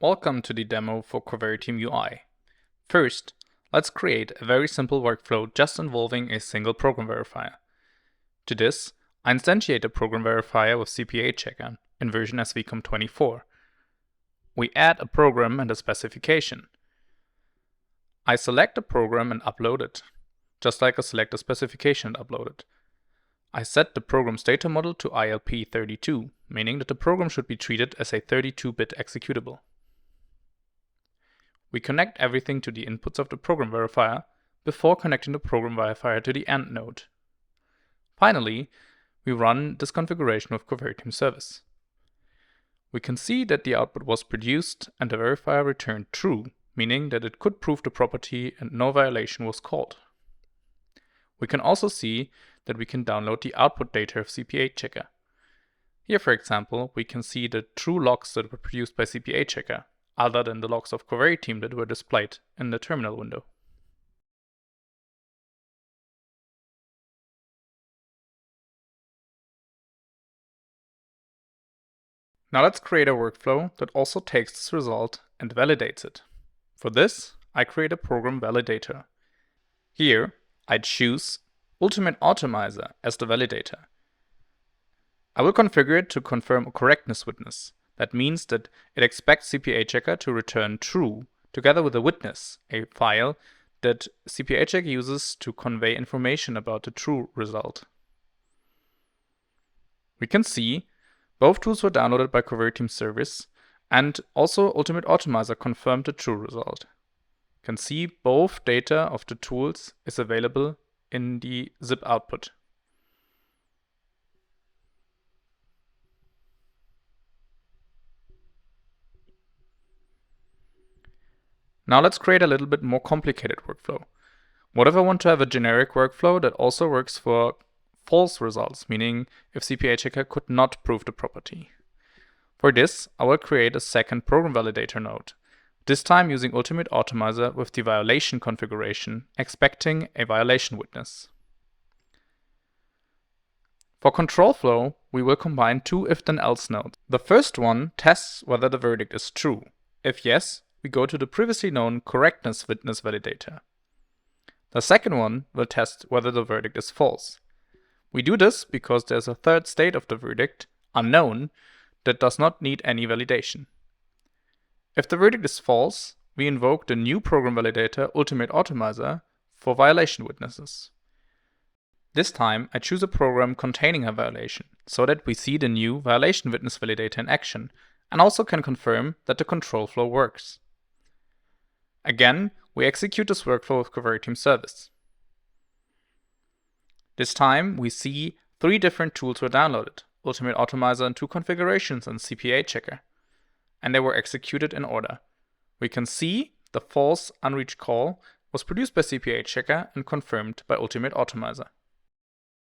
Welcome to the demo for CoVeriTeam GUI. First, let's create a very simple workflow just involving a single program verifier. To this, I instantiate a program verifier with CPA checker in version ASE24. We add a program and a specification. I select a program and upload it, just like I select a specification and upload it. I set the program's data model to ILP32, meaning that the program should be treated as a 32-bit executable. We connect everything to the inputs of the program verifier before connecting the program verifier to the end node. Finally, we run this configuration with CoVeriTeam Service. We can see that the output was produced and the verifier returned true, meaning that it could prove the property and no violation was called. We can also see that we can download the output data of CPA checker. Here, for example, we can see the true logs that were produced by CPA checker, other than the logs of CoVeriTeam that were displayed in the terminal window. Now let's create a workflow that also takes this result and validates it. For this, I create a program validator. Here, I choose Ultimate Optimizer as the validator. I will configure it to confirm a correctness witness. That means that it expects CPA checker to return true, together with a witness, a file that CPA checker uses to convey information about the true result. We can see both tools were downloaded by CoVeriTeam Service, and also Ultimate Optimizer confirmed the true result. You can see both data of the tools is available in the zip output. Now let's create a little bit more complicated workflow. What if I want to have a generic workflow that also works for false results, meaning if CPA checker could not prove the property? For this, I will create a second program validator node, this time using Ultimate Optimizer with the violation configuration, expecting a violation witness. For control flow, we will combine two if-then-else nodes. The first one tests whether the verdict is true. If yes, we go to the previously known correctness witness validator. The second one will test whether the verdict is false. We do this because there's a third state of the verdict, unknown, that does not need any validation. If the verdict is false, we invoke the new program validator Ultimate Optimizer for violation witnesses. This time, I choose a program containing a violation, so that we see the new violation witness validator in action, and also can confirm that the control flow works. Again, we execute this workflow with CoVeriTeam Service. This time, we see 3 different tools were downloaded, Ultimate Optimizer in 2 configurations and CPA checker, and they were executed in order. We can see the false unreached call was produced by CPA checker and confirmed by Ultimate Optimizer.